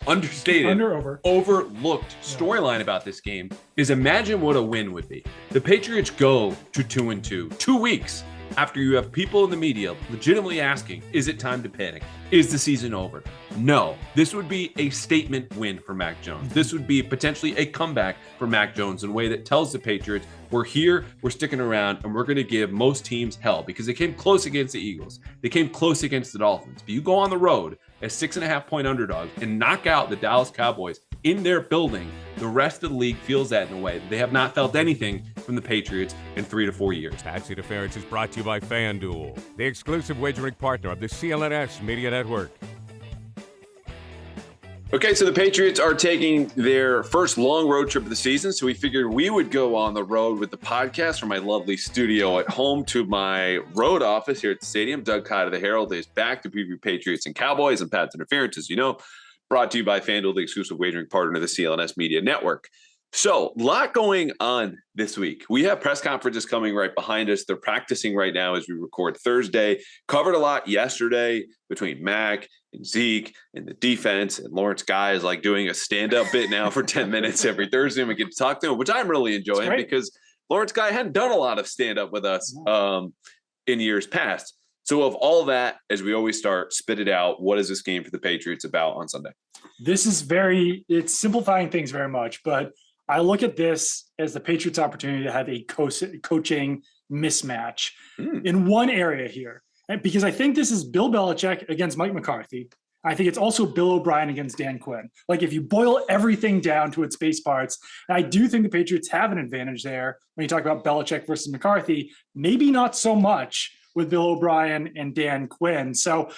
understated, overlooked storyline about this game is imagine what a win would be. The Patriots go to 2-2, 2 weeks after you have people in the media legitimately asking, is it time to panic? Is the season over? No, this would be a statement win for Mac Jones. This would be potentially a comeback for Mac Jones in a way that tells the Patriots, we're here, we're sticking around, and we're going to give most teams hell because they came close against the Eagles. They came close against the Dolphins. But you go on the road as 6.5-point underdogs and knock out the Dallas Cowboys in their building, the rest of the league feels that in a way. They have not felt anything from the Patriots in 3 to 4 years. Pat's Interference is brought to you by Fanduel, the exclusive wagering partner of the CLNS Media Network. Okay, so the Patriots are taking their first long road trip of the season, so we figured we would go on the road with the podcast from my lovely studio at home to my road office here at the stadium. Doug Kyed of the Herald is back to preview Patriots and Cowboys, and Pat's Interference, as you know, brought to you by Fanduel, the exclusive wagering partner of the CLNS Media Network. So, a lot going on this week. We have press conferences coming right behind us. They're practicing right now as we record Thursday. Covered a lot yesterday between Mac and Zeke and the defense. And Lawrence Guy is like doing a stand-up bit now for 10 minutes every Thursday. And we get to talk to him, which I'm really enjoying because Lawrence Guy hadn't done a lot of stand-up with us in years past. So of all that, as we always start, spit it out. What is this game for the Patriots about on Sunday? This is it's simplifying things very much, but I look at this as the Patriots' opportunity to have a coaching mismatch in one area here. And because I think this is Bill Belichick against Mike McCarthy. I think it's also Bill O'Brien against Dan Quinn. Like if you boil everything down to its base parts, I do think the Patriots have an advantage there. When you talk about Belichick versus McCarthy, maybe not so much with Bill O'Brien and Dan Quinn. So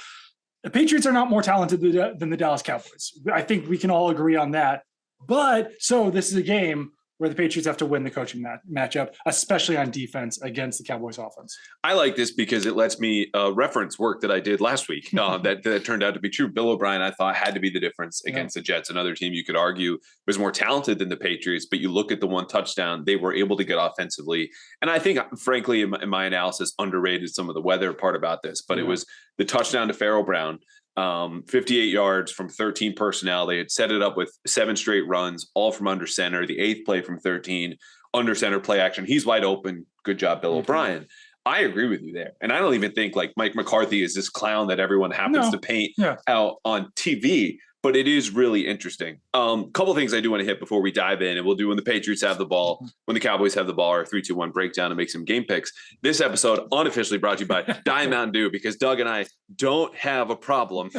the Patriots are not more talented than the Dallas Cowboys. I think we can all agree on that. But so this is a game where the Patriots have to win the coaching matchup, especially on defense against the Cowboys offense. I like this because it lets me reference work that I did last week that turned out to be true. Bill O'Brien, I thought, had to be the difference against the Jets, another team you could argue was more talented than the Patriots, but you look at the one touchdown, they were able to get offensively. And I think, frankly, in my analysis, underrated some of the weather part about this, but it was the touchdown to Pharaoh Brown. 58 yards from 13 personnel. They had set it up with 7 straight runs, all from under center. The 8th play from 13, under center play action. He's wide open. Good job, Bill O'Brien. I agree with you there. And I don't even think like Mike McCarthy is this clown that everyone happens to paint out on TV, but it is really interesting. Couple of things I do want to hit before we dive in, and we'll do when the Patriots have the ball, when the Cowboys have the ball, our 3-2-1 breakdown and make some game picks. This episode unofficially brought to you by Diet Mountain Dew because Doug and I don't have a problem.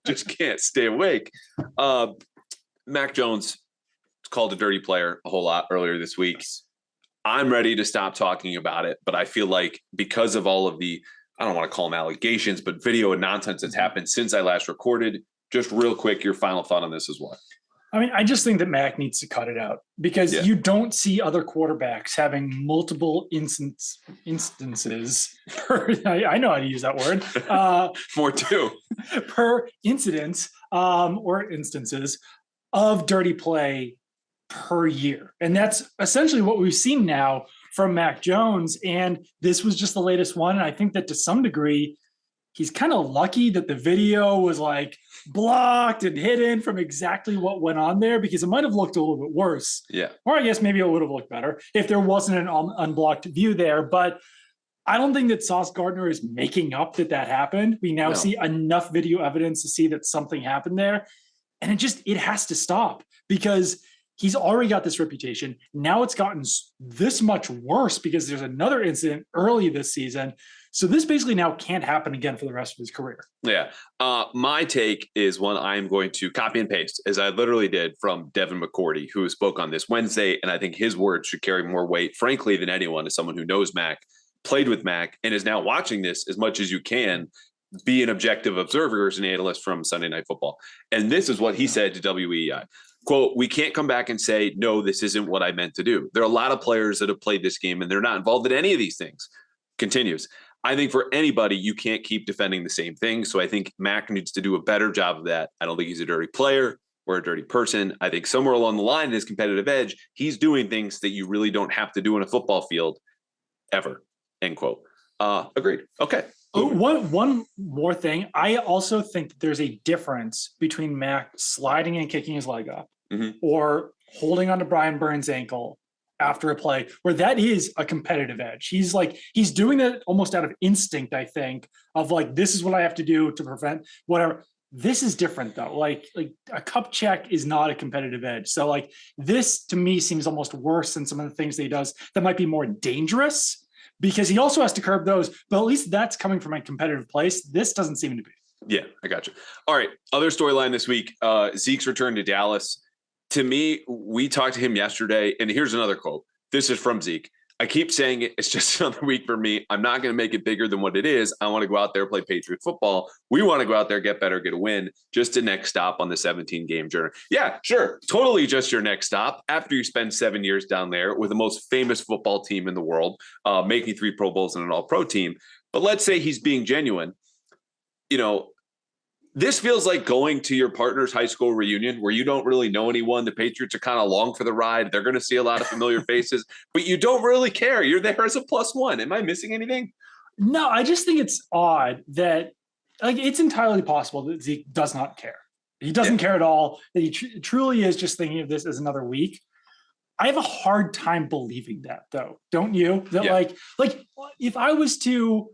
Just can't stay awake. Mac Jones called a dirty player a whole lot earlier this week. I'm ready to stop talking about it, but I feel like because of all of the, I don't want to call them allegations, but video and nonsense that's happened since I last recorded, just real quick, your final thought on this is what? I mean, I just think that Mac needs to cut it out because you don't see other quarterbacks having multiple instances per, I know how to use that word. More too. Per incident or instances of dirty play per year. And that's essentially what we've seen now from Mac Jones. And this was just the latest one. And I think that to some degree, he's kind of lucky that the video was like blocked and hidden from exactly what went on there because it might have looked a little bit worse. Yeah. Or I guess maybe it would have looked better if there wasn't an unblocked view there. But I don't think that Sauce Gardner is making up that happened. We now see enough video evidence to see that something happened there. And it has to stop because he's already got this reputation. Now it's gotten this much worse because there's another incident early this season. So this basically now can't happen again for the rest of his career. Yeah. My take is one I'm going to copy and paste, as I literally did from Devin McCourty, who spoke on this Wednesday. And I think his words should carry more weight, frankly, than anyone, as someone who knows Mac, played with Mac, and is now watching this as much as you can. Be an objective observer as an analyst from Sunday Night Football. And this is what he said to WEI. Quote, "We can't come back and say, no, this isn't what I meant to do. There are a lot of players that have played this game and they're not involved in any of these things." Continues. "I think for anybody, you can't keep defending the same thing. So I think Mac needs to do a better job of that. I don't think he's a dirty player or a dirty person. I think somewhere along the line in his competitive edge, he's doing things that you really don't have to do in a football field ever." End quote. Agreed. Okay. One more thing. I also think that there's a difference between Mac sliding and kicking his leg up or holding onto Brian Burns' ankle after a play where that is a competitive edge. He's doing it almost out of instinct, I think, of like, this is what I have to do to prevent whatever. This is different though. Like a cup check is not a competitive edge. So like this to me seems almost worse than some of the things that he does that might be more dangerous because he also has to curb those, but at least that's coming from a competitive place. This doesn't seem to be. Yeah, I got you. All right. Other storyline this week, Zeke's return to Dallas. To me, we talked to him yesterday, and here's another quote. This is from Zeke. I keep saying it. It's just another week for me. I'm not going to make it bigger than what it is. I want to go out there, play Patriot football. We want to go out there, get better, get a win. Just a next stop on the 17-game journey. Yeah, sure. Totally just your next stop after you spend 7 years down there with the most famous football team in the world, making 3 Pro Bowls and an all-pro team. But let's say he's being genuine. You know, this feels like going to your partner's high school reunion where you don't really know anyone. The Patriots are kind of along for the ride. They're going to see a lot of familiar faces, but you don't really care. You're there as a +1. Am I missing anything? No, I just think it's odd that like it's entirely possible that Zeke does not care. He doesn't care at all, that he truly is just thinking of this as another week. I have a hard time believing that though. Don't you? That like if I was to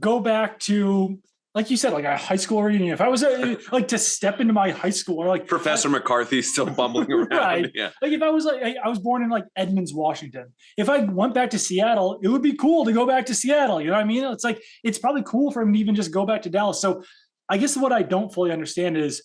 go back to, like you said, like a high school reunion, if I was like to step into my high school or like Professor McCarthy's still bumbling around. Right. Yeah. Like if I was like, I was born in like Edmonds, Washington. If I went back to Seattle, it would be cool to go back to Seattle. You know what I mean? It's like, it's probably cool for him to even just go back to Dallas. So I guess what I don't fully understand is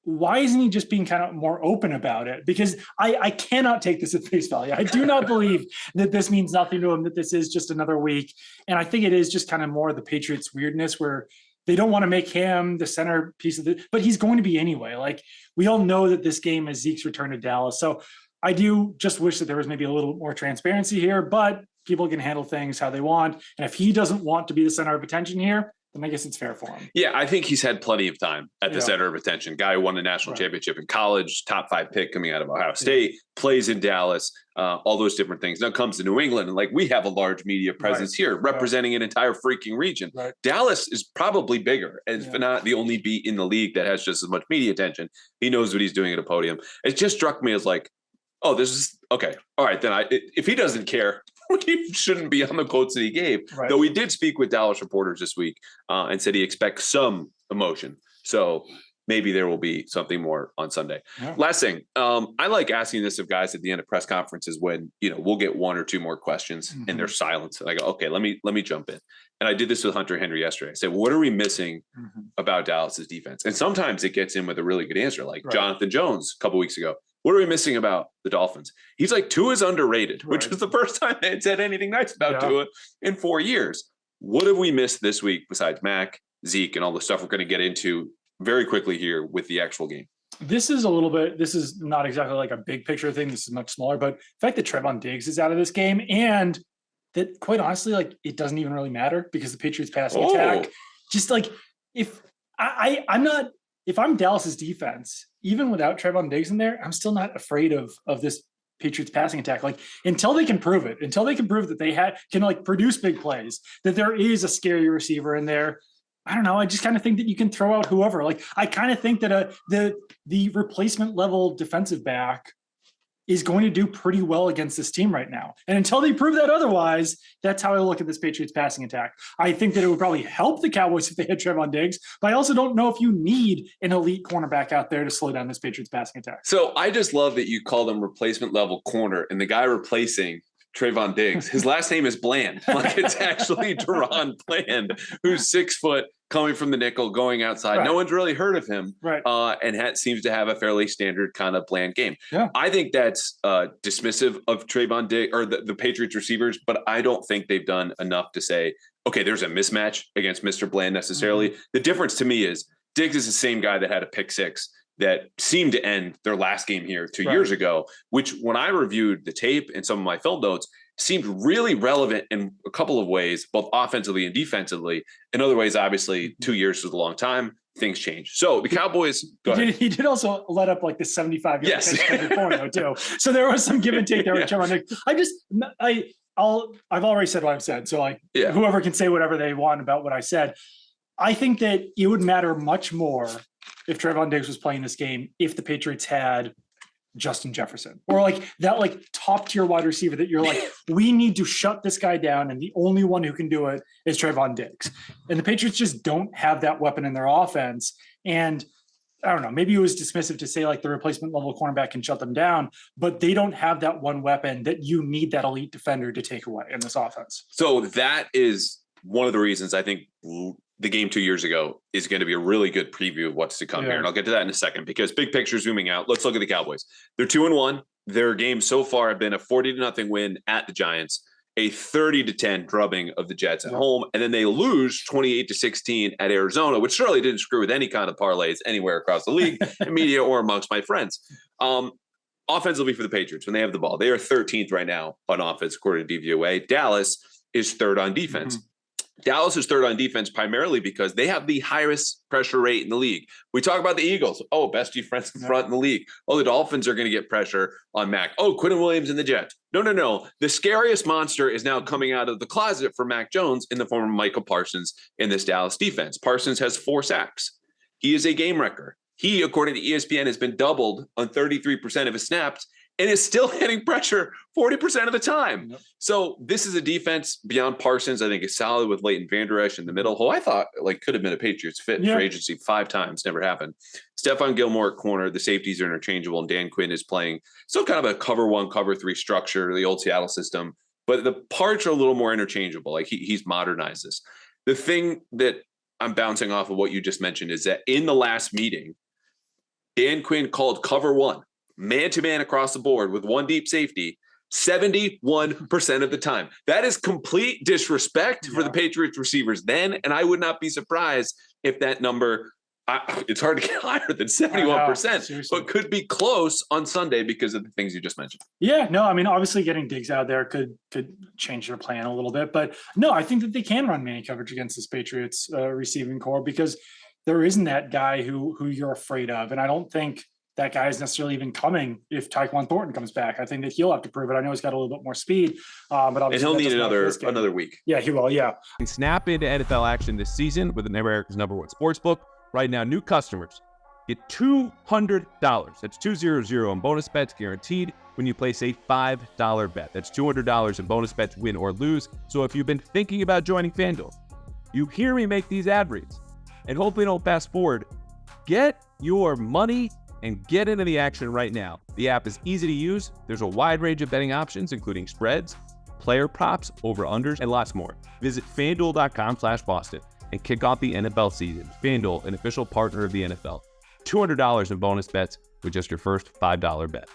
why isn't he just being kind of more open about it? Because I cannot take this at face value. I do not believe that this means nothing to him, that this is just another week. And I think it is just kind of more of the Patriots weirdness where they don't want to make him the centerpiece of it, but he's going to be anyway. Like we all know that this game is Zeke's return to Dallas. So I do just wish that there was maybe a little more transparency here, but people can handle things how they want. And if he doesn't want to be the center of attention here, then I guess it's fair for him. Yeah, I think he's had plenty of time at the center of attention. Guy who won a national championship in college, top 5 pick coming out of Ohio State, plays in Dallas, all those different things. Now comes to New England, and like we have a large media presence here, representing an entire freaking region. Dallas is probably bigger, if not the only beat in the league that has just as much media attention. He knows what he's doing at a podium. It just struck me as like, oh, this is okay. All right, then if he doesn't care, he shouldn't be on the quotes that he gave. Though he did speak with Dallas reporters this week and said he expects some emotion. So maybe there will be something more on Sunday. Last thing, I like asking this of guys at the end of press conferences when, you know, we'll get 1 or 2 more questions and there's silence. And I go, okay, let me jump in. And I did this with Hunter Henry yesterday. I said, what are we missing about Dallas's defense? And sometimes it gets in with a really good answer, like Jonathan Jones a couple weeks ago. What are we missing about the Dolphins? He's like, Tua is underrated, which was the first time they had said anything nice about Tua in 4 years. What have we missed this week besides Mac, Zeke, and all the stuff we're going to get into very quickly here with the actual game? This is not exactly like a big picture thing. This is much smaller, but the fact that Trevon Diggs is out of this game and that quite honestly, like it doesn't even really matter because the Patriots passing attack, just like if I'm Dallas's defense, even without Trevon Diggs in there, I'm still not afraid of this Patriots passing attack. Like until they can prove that they can like produce big plays, that there is a scary receiver in there. I don't know. I just kind of think that you can throw out whoever. Like I kind of think that the replacement level defensive back is going to do pretty well against this team right now. And until they prove that otherwise, that's how I look at this Patriots passing attack. I think that it would probably help the Cowboys if they had Trevon Diggs, but I also don't know if you need an elite cornerback out there to slow down this Patriots passing attack. So I just love that you call them replacement level corner, and the guy replacing Trevon Diggs, his last name is Bland. Like it's actually Deron Bland, who's 6 foot, coming from the nickel, going outside. No one's really heard of him, and seems to have a fairly standard kind of Bland game. I think that's dismissive of Trevon Diggs or the Patriots receivers, but I don't think they've done enough to say, okay, there's a mismatch against Mr. Bland necessarily. The difference to me is Diggs is the same guy that had a pick 6 that seemed to end their last game here 2 years ago, which when I reviewed the tape and some of my film notes seemed really relevant in a couple of ways, both offensively and defensively. In other ways, obviously 2 years is a long time. Things change. So the Cowboys, he did also let up like the 75 yard catch before though too. So there was some give and take there with Trevon Diggs. I've already said what I've said. So like whoever can say whatever they want about what I said. I think that it would matter much more if Trayvon Diggs was playing this game if the Patriots had Justin Jefferson or like that like top tier wide receiver that you're like, we need to shut this guy down. And the only one who can do it is Trayvon Diggs. And the Patriots just don't have that weapon in their offense. And I don't know, maybe it was dismissive to say like the replacement level cornerback can shut them down, but they don't have that one weapon that you need that elite defender to take away in this offense. So that is one of the reasons I think the game 2 years ago is going to be a really good preview of what's to come here. And I'll get to that in a second because big picture zooming out, let's look at the Cowboys. They're 2-1. Their games so far have been a 40-0 win at the Giants, a 30-10 drubbing of the Jets at home, and then they lose 28-16 at Arizona, which surely didn't screw with any kind of parlays anywhere across the league, media or amongst my friends. Offensively for the Patriots, when they have the ball, they are 13th right now on offense, according to DVOA. Dallas is third on defense. Dallas is third on defense primarily because they have the highest pressure rate in the league. We talk about the Eagles. Oh, best defense front in the league. Oh, the Dolphins are going to get pressure on Mac. Oh, Quinn Williams and the Jets. No. The scariest monster is now coming out of the closet for Mac Jones in the form of Micah Parsons in this Dallas defense. Parsons has 4 sacks. He is a game wrecker. He, according to ESPN, has been doubled on 33% of his snaps and is still hitting pressure 40% of the time. So this is a defense beyond Parsons. I think is solid with Leighton Vander Esch in the middle, who I thought like could have been a Patriots fit for agency 5 times, never happened. Stephon Gilmore at corner, the safeties are interchangeable, and Dan Quinn is playing still kind of a cover 1, cover 3 structure, the old Seattle system, but the parts are a little more interchangeable. Like he's modernized this. The thing that I'm bouncing off of what you just mentioned is that in the last meeting, Dan Quinn called cover 1. Man-to-man across the board with 1 deep safety 71% of the time. That is complete disrespect for the Patriots receivers then, and I would not be surprised if that number, it's hard to get higher than 71%, but could be close on Sunday because of the things you just mentioned. Yeah, no, I mean, obviously getting Diggs out there could change their plan a little bit, but no, I think that they can run man coverage against this Patriots receiving core because there isn't that guy who you're afraid of, and I don't think that guy is necessarily even coming if Tyquan Thornton comes back. I think that he'll have to prove it. I know he's got a little bit more speed, but obviously he'll need another week. Yeah, he will. Yeah. Snap into NFL action this season with America's #1 sportsbook. Right now, new customers get $200. That's 200 in bonus bets guaranteed when you place a $5 bet. That's $200 in bonus bets, win or lose. So if you've been thinking about joining FanDuel, you hear me make these ad reads, and hopefully don't fast forward. Get your money and get into the action right now. The app is easy to use. There's a wide range of betting options, including spreads, player props, over-unders, and lots more. Visit FanDuel.com/Boston and kick off the NFL season. FanDuel, an official partner of the NFL. $200 in bonus bets with just your first $5 bet.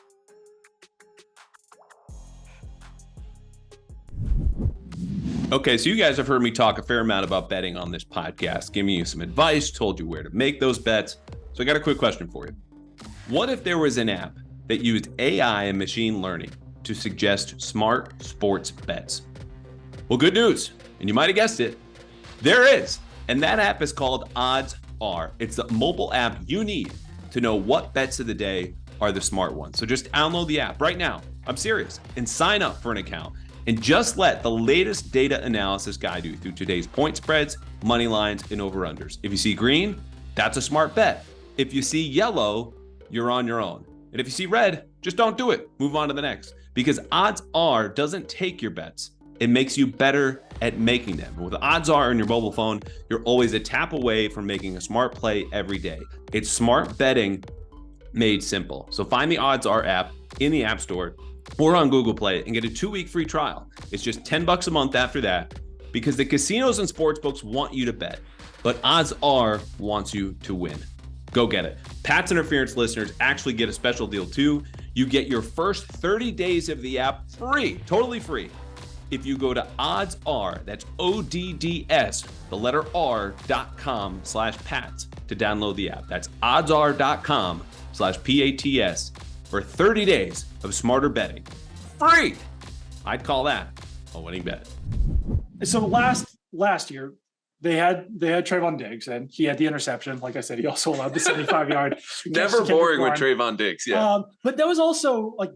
Okay, so you guys have heard me talk a fair amount about betting on this podcast, giving you some advice, told you where to make those bets. So I got a quick question for you. What if there was an app that used AI and machine learning to suggest smart sports bets? Well, good news, and you might have guessed it, there is. And that app is called Odds Are. It's the mobile app you need to know what bets of the day are the smart ones. So just download the app right now. I'm serious. And sign up for an account. And just let the latest data analysis guide you through today's point spreads, money lines, and over-unders. If you see green, that's a smart bet. If you see yellow, you're on your own. And if you see red, just don't do it. Move on to the next. Because Odds Are doesn't take your bets. It makes you better at making them. With Odds Are on your mobile phone, you're always a tap away from making a smart play every day. It's smart betting made simple. So find the Odds Are app in the App Store or on Google Play and get a 2-week free trial. It's just $10 a month after that because the casinos and sportsbooks want you to bet, but Odds Are wants you to win. Go get it. Pat's Interference listeners actually get a special deal too. You get your first 30 days of the app free, totally free. If you go to Odds Are, that's ODDS, the letter R.com/Pats to download the app. That's oddsr.com/PATS for 30 days of smarter betting. Free! I'd call that a winning bet. So last year, they had Trayvon Diggs, and he had the interception. Like I said, he also allowed the 75-yard. Never boring with Trayvon Diggs, yeah. But that was also like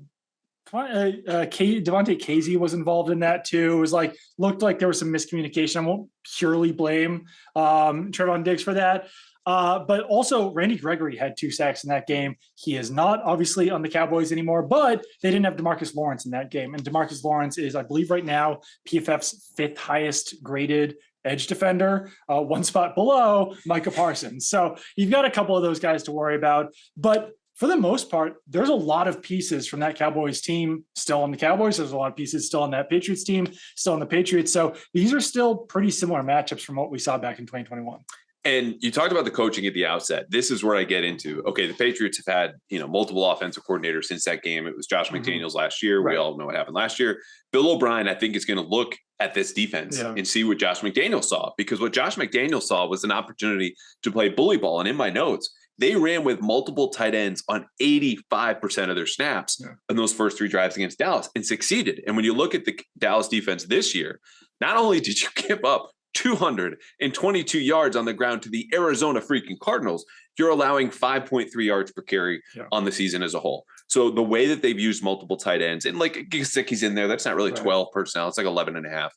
Devontae Casey was involved in that too. It was looked like there was some miscommunication. I won't purely blame Trevon Diggs for that. But also Randy Gregory had 2 sacks in that game. He is not obviously on the Cowboys anymore, but they didn't have DeMarcus Lawrence in that game. And DeMarcus Lawrence is, I believe right now, PFF's 5th highest graded edge defender, 1 spot below Micah Parsons. So you've got a couple of those guys to worry about. But for the most part, there's a lot of pieces from that Cowboys team still on the Cowboys. There's a lot of pieces still on that Patriots team, still on the Patriots. So these are still pretty similar matchups from what we saw back in 2021. And you talked about the coaching at the outset. This is where I get into, okay, the Patriots have had, multiple offensive coordinators since that game. It was Josh McDaniels last year. Right. We all know what happened last year. Bill O'Brien, I think, is going to look at this defense and see what Josh McDaniels saw, because what Josh McDaniels saw was an opportunity to play bully ball. And in my notes, they ran with multiple tight ends on 85% of their snaps in those first 3 drives against Dallas and succeeded. And when you look at the Dallas defense this year, not only did you give up 222 yards on the ground to the Arizona freaking Cardinals, you're allowing 5.3 yards per carry on the season as a whole. So the way that they've used multiple tight ends, and Gesicki's in there, that's not really 12 personnel. It's like 11 and a half.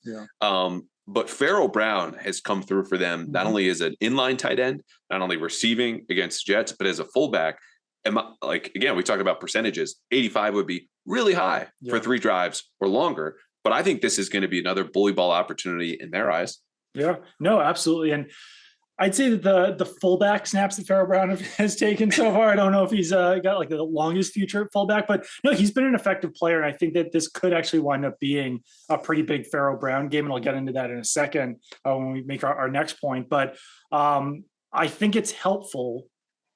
But Pharaoh Brown has come through for them, not only as an inline tight end, not only receiving against Jets, but as a fullback. And again, we talked about percentages. 85 would be really high for 3 drives or longer. But I think this is going to be another bully ball opportunity in their eyes. Yeah, no, absolutely. And I'd say that the fullback snaps that Pharaoh Brown has taken so far, I don't know if he's got the longest future at fullback, but no, he's been an effective player. And I think that this could actually wind up being a pretty big Pharaoh Brown game. And I'll get into that in a second when we make our next point. But I think it's helpful,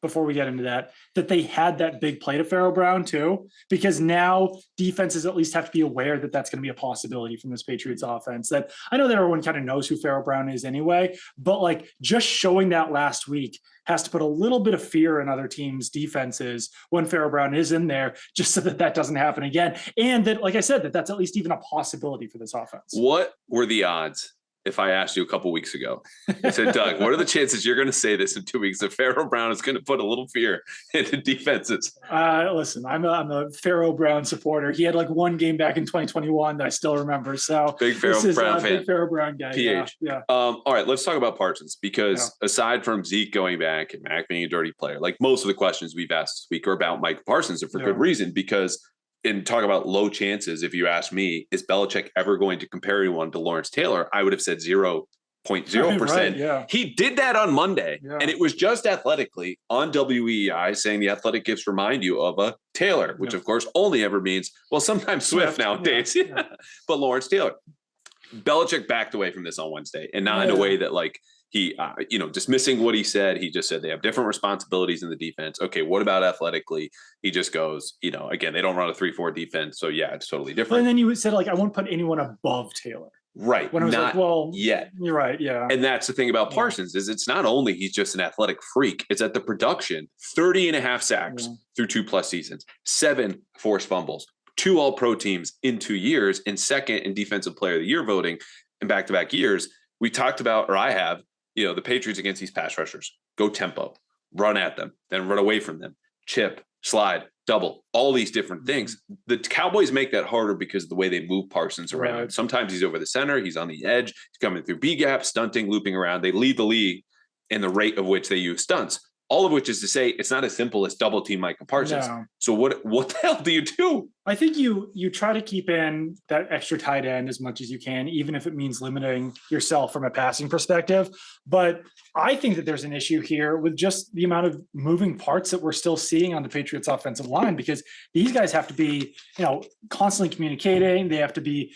before we get into that they had that big play to Pharaoh Brown too, because now defenses at least have to be aware that that's going to be a possibility from this Patriots offense. That I know that everyone kind of knows who Pharaoh Brown is anyway, but just showing that last week has to put a little bit of fear in other teams' defenses when Pharaoh Brown is in there, just so that doesn't happen again. And that, like I said, that's at least even a possibility for this offense. What were the odds if I asked you a couple weeks ago? I said, Doug, what are the chances you're going to say this in 2 weeks that Pharaoh Brown is going to put a little fear into defenses? Listen, I'm a Pharaoh Brown supporter. He had 1 game back in 2021 that I still remember. So big Pharaoh Brown fan. Big Pharaoh Brown guy. PH. Yeah. All right, let's talk about Parsons, because aside from Zeke going back and Mac being a dirty player, most of the questions we've asked this week are about Micah Parsons, and for good reason, because and talk about low chances. If you ask me, is Belichick ever going to compare anyone to Lawrence Taylor? I would have said 0.0%. Right, He did that on Monday, and it was just athletically on WEI saying the athletic gifts remind you of a Taylor, which of course only ever means, well, sometimes Swift nowadays, but Lawrence Taylor. Belichick backed away from this on Wednesday, and not in a way that he, dismissing what he said. He just said they have different responsibilities in the defense. Okay, what about athletically? He just goes, again, they don't run a 3-4 defense. So, yeah, it's totally different. And then you said, I won't put anyone above Taylor. Right. When I was not yet. You're right. Yeah. And that's the thing about Parsons is it's not only he's just an athletic freak. It's at the production, 30 and a half sacks through 2+ seasons, 7 forced fumbles, 2 All-Pro teams in 2 years, and second in Defensive Player of the Year voting in back-to-back years. We talked about, or I have, the Patriots against these pass rushers. Go tempo, run at them, then run away from them, chip, slide, double, all these different things. The Cowboys make that harder because of the way they move Parsons around. Right. Sometimes he's over the center, he's on the edge, he's coming through B gap, stunting, looping around. They lead the league in the rate of which they use stunts. All of which is to say it's not as simple as double team Micah Parsons. No. So what the hell do you do? I think you try to keep in that extra tight end as much as you can, even if it means limiting yourself from a passing perspective. But I think that there's an issue here with just the amount of moving parts that we're still seeing on the Patriots offensive line, because these guys have to be, constantly communicating. They have to be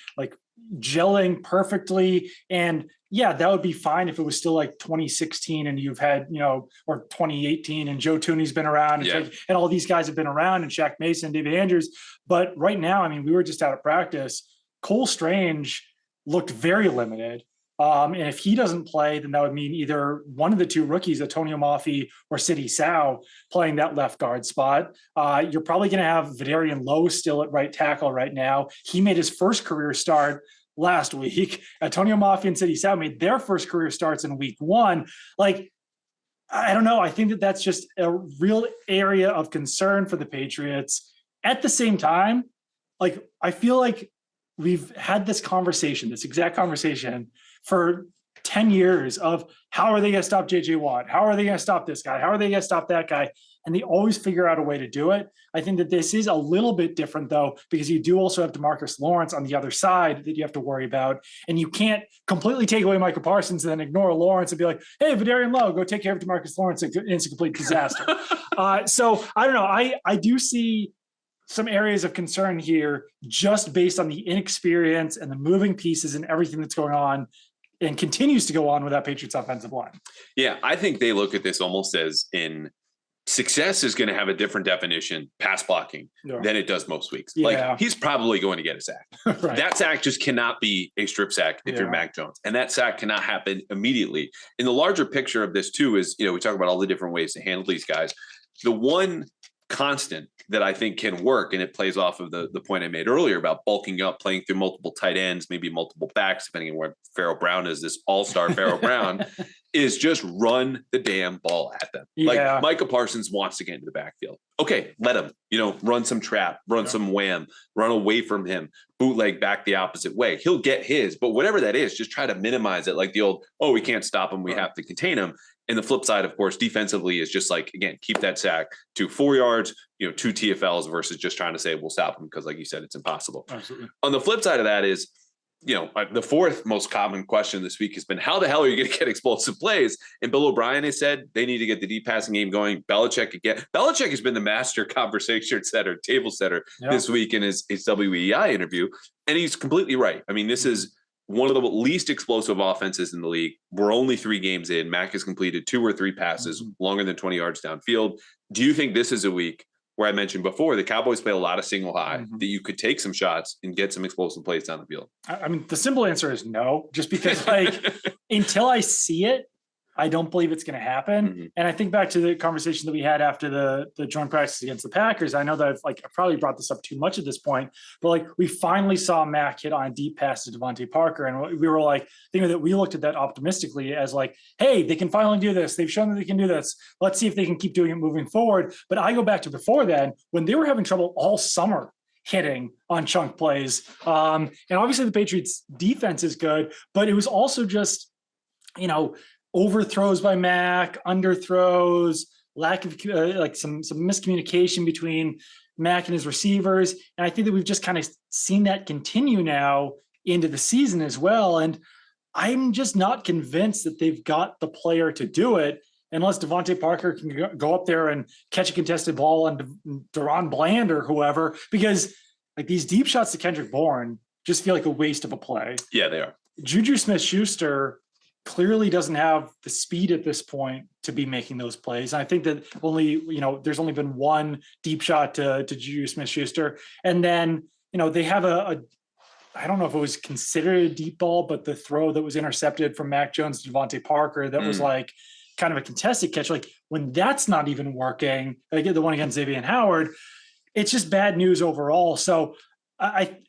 gelling perfectly. And yeah, that would be fine if it was still 2016 and you've had, or 2018 and Joe Tooney's been around and all these guys have been around and Shaq Mason, David Andrews. But right now, we were just out of practice. Cole Strange looked very limited. And if he doesn't play, then that would mean either one of the 2 rookies, Antonio Mafi or Sidy Sow, playing that left guard spot. You're probably going to have Vidarian Lowe still at right tackle right now. He made his first career start last week. Antonio Mafi and Sidy Sow made their first career starts in week 1. I don't know. I think that that's just a real area of concern for the Patriots. At the same time, like, I feel like we've had this exact conversation for 10 years of how are they going to stop JJ Watt? How are they going to stop this guy? How are they going to stop that guy? And they always figure out a way to do it. I think that this is a little bit different though, because you do also have DeMarcus Lawrence on the other side that you have to worry about. And you can't completely take away Micah Parsons and then ignore Lawrence and be like, hey, Vidarian Lowe, go take care of DeMarcus Lawrence. It's a complete disaster. So I don't know. I do see some areas of concern here just based on the inexperience and the moving pieces and everything that's going on and continues to go on with that Patriots offensive line. Yeah, I think they look at this almost as in success is going to have a different definition, pass blocking, than it does most weeks. Yeah. Like he's probably going to get a sack. Right. That sack just cannot be a strip sack if you're Mac Jones. And that sack cannot happen immediately. In the larger picture of this too is, we talk about all the different ways to handle these guys. The one constant that I think can work, and it plays off of the point I made earlier about bulking up, playing through multiple tight ends, maybe multiple backs, depending on where Pharaoh Brown is, this all-star Pharaoh Brown, is just run the damn ball at them. Yeah. Like Micah Parsons wants to get into the backfield. Okay, let him, run some trap, run some wham, run away from him, bootleg back the opposite way. He'll get his, but whatever that is, just try to minimize it. Like the old, we can't stop him, we have to contain him. And the flip side, of course, defensively is just like, again, keep that sack to 4 yards, 2 TFLs versus just trying to say we'll stop him because, like you said, it's impossible. Absolutely. On the flip side of that is, the fourth most common question this week has been, how the hell are you going to get explosive plays? And Bill O'Brien has said they need to get the deep passing game going. Belichick has been the master conversation setter, table setter this week in his WEI interview. And he's completely right. I mean, this is one of the least explosive offenses in the league. We're only 3 games in. Mac has completed 2 or 3 passes longer than 20 yards downfield. Do you think this is a week where I mentioned before, the Cowboys play a lot of single high, that you could take some shots and get some explosive plays down the field? I mean, the simple answer is no, just because until I see it, I don't believe it's going to happen. And I think back to the conversation that we had after the joint practice against the Packers. I know that I've probably brought this up too much at this point, but we finally saw Mac hit on a deep pass to Devontae Parker. And we were thinking that we looked at that optimistically as hey, they can finally do this. They've shown that they can do this. Let's see if they can keep doing it moving forward. But I go back to before then when they were having trouble all summer hitting on chunk plays. And obviously the Patriots defense is good, but it was also just, overthrows by Mac, underthrows, lack of some miscommunication between Mac and his receivers. And I think that we've just kind of seen that continue now into the season as well. And I'm just not convinced that they've got the player to do it unless Devontae Parker can go up there and catch a contested ball on Deron Bland or whoever, because these deep shots to Kendrick Bourne just feel like a waste of a play. Yeah, they are. Juju Smith-Schuster clearly doesn't have the speed at this point to be making those plays. And I think that there's only been one deep shot to Juju Smith-Schuster. And then, they have I don't know if it was considered a deep ball, but the throw that was intercepted from Mac Jones to Devontae Parker, that was kind of a contested catch. When that's not even working, the one against Xavier Howard, it's just bad news overall. So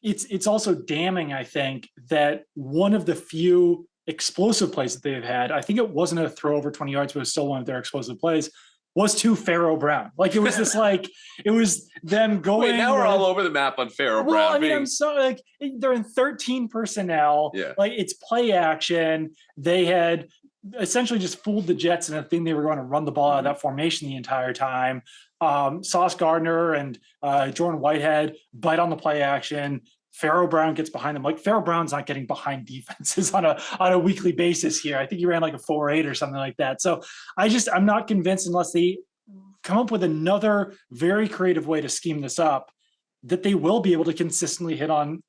it's also damning, I think, that one of the few explosive plays that they've had, I think it wasn't a throw over 20 yards, but it was still one of their explosive plays, was to Pharaoh Brown. It was this it was them going. Wait, now we're all over the map on Pharaoh Brown. I mean, I'm so they're in 13 personnel. Yeah. It's play action. They had essentially just fooled the Jets in a thing they were going to run the ball out of that formation the entire time. Sauce Gardner and Jordan Whitehead bite on the play action. Pharaoh Brown gets behind them. Pharaoh Brown's not getting behind defenses on a weekly basis here. I think he ran a 4.8 or something like that. So I'm not convinced, unless they come up with another very creative way to scheme this up, that they will be able to consistently hit on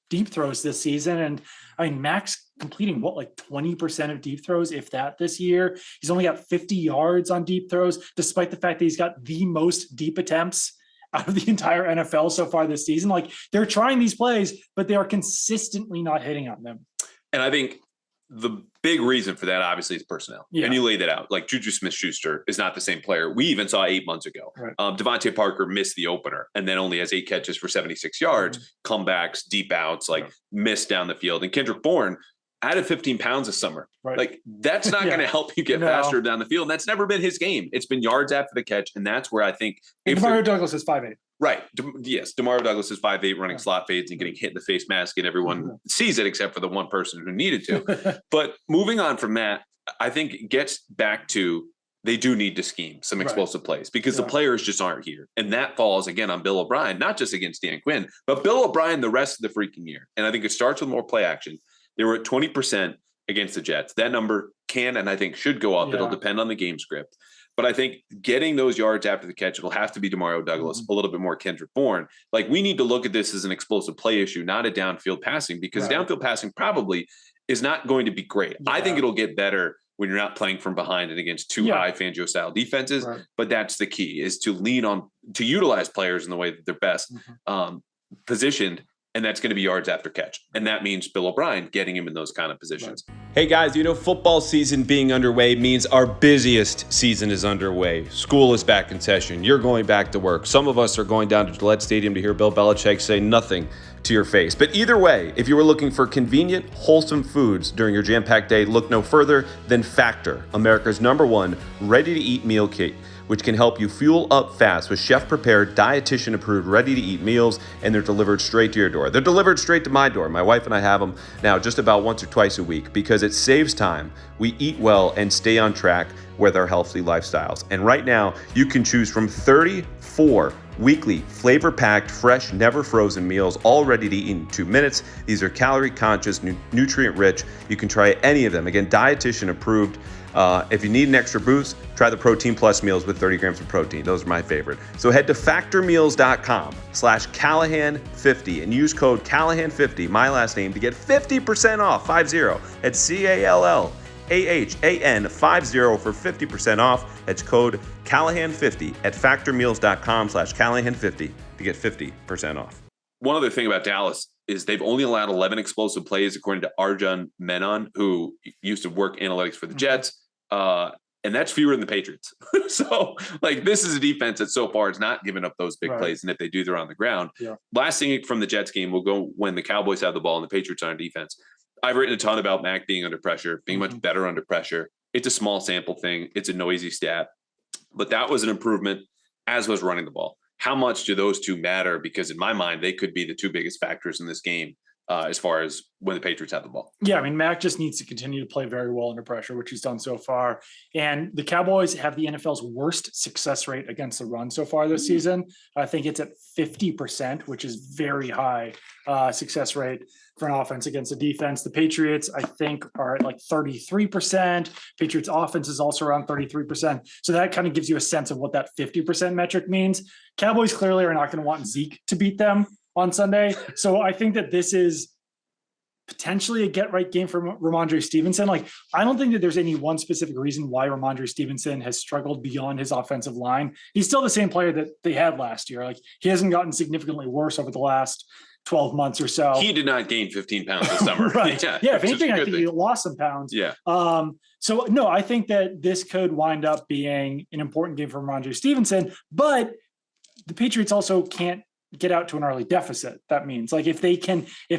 deep throws this season. And Mac's completing 20% of deep throws, if that, this year. He's only got 50 yards on deep throws, despite the fact that he's got the most deep attempts out of the entire NFL so far this season. They're trying these plays, but they are consistently not hitting on them. And I think the big reason for that, obviously, is personnel. Yeah. And you laid it out. Juju Smith-Schuster is not the same player we even saw 8 months ago. Right. Devontae Parker missed the opener and then only has 8 catches for 76 yards, comebacks, deep outs, missed down the field. And Kendrick Bourne, added 15 pounds this summer. Right. Like that's not going to help you get faster down the field. And that's never been his game. It's been yards after the catch. And that's where I think DeMario Douglas is 5'8". Right. Yes. DeMario Douglas is 5'8", running slot fades and getting hit in the face mask, and everyone sees it except for the one person who needed to. But moving on from that, I think it gets back to they do need to scheme some explosive plays because the players just aren't here. And that falls again on Bill O'Brien, not just against Dan Quinn, but Bill O'Brien the rest of the freaking year. And I think it starts with more play action. They were at 20% against the Jets. That number can and I think should go up. It'll depend on the game script. But I think getting those yards after the catch, it'll have to be DeMario Douglas, a little bit more Kendrick Bourne. Like we need to look at this as an explosive play issue, not a downfield passing, because downfield passing probably is not going to be great. I think it'll get better when you're not playing from behind and against two high Fangio style defenses. But that's the key, is to lean on, to utilize players in the way that they're best positioned. And that's going to be yards after catch. And that means Bill O'Brien getting him in those kind of positions. Hey guys, football season being underway means our busiest season is underway. School is back in session. You're going back to work. Some of us are going down to Gillette Stadium to hear Bill Belichick say nothing to your face. But either way, if you were looking for convenient, wholesome foods during your jam-packed day, look no further than Factor, America's #1 ready-to-eat meal kit, which can help you fuel up fast with chef-prepared, dietitian-approved, ready-to-eat meals, and they're delivered straight to your door. They're delivered straight to my door. My wife and I have them now just about once or twice a week because it saves time. We eat well and stay on track with our healthy lifestyles. And right now, you can choose from 34 weekly, flavor-packed, fresh, never frozen meals, all ready to eat in 2 minutes. These are calorie-conscious, nutrient-rich. You can try any of them. Again, dietitian-approved. If you need an extra boost, try the Protein Plus meals with 30 grams of protein. Those are my favorite. So head to factormeals.com/Callahan50 and use code Callahan50, my last name, to get 50% off, 50. It's CALLAHAN50 for 50% off. That's code Callahan50 at factormeals.com/Callahan50 to get 50% off. One other thing about Dallas is they've only allowed 11 explosive plays, according to Arjun Menon, who used to work analytics for the Jets. And that's fewer than the Patriots. So, like, this is a defense that so far has not given up those big plays. And if they do, they're on the ground. Last thing from the Jets game will go when the Cowboys have the ball and the Patriots are on defense. I've written a ton about Mac being under pressure, being much better under pressure. It's a small sample thing. It's a noisy stat. But that was an improvement, as was running the ball. How much do those two matter? Because in my mind, they could be the two biggest factors in this game as far as when the Patriots have the ball. Yeah, I mean, Mac just needs to continue to play very well under pressure, which he's done so far. And the Cowboys have the NFL's worst success rate against the run so far this season. I think it's at 50%, which is very high success rate for an offense against a defense. The Patriots, I think, are at like 33%. Patriots offense is also around 33%. So that kind of gives you a sense of what that 50% metric means. Cowboys clearly are not going to want Zeke to beat them on Sunday. So I think that this is potentially a get-right game for Ramondre Stevenson. Like, I don't think that there's any one specific reason why Ramondre Stevenson has struggled beyond his offensive line. He's still the same player that they had last year. Like, he hasn't gotten significantly worse over the last 12 months or so. He did not gain 15 pounds this summer. Right. Yeah. If anything, I think he lost some pounds. Yeah. So no, I think that this could wind up being an important game for Ramondre Stevenson, but the Patriots also can't get out to an early deficit. That means, like, if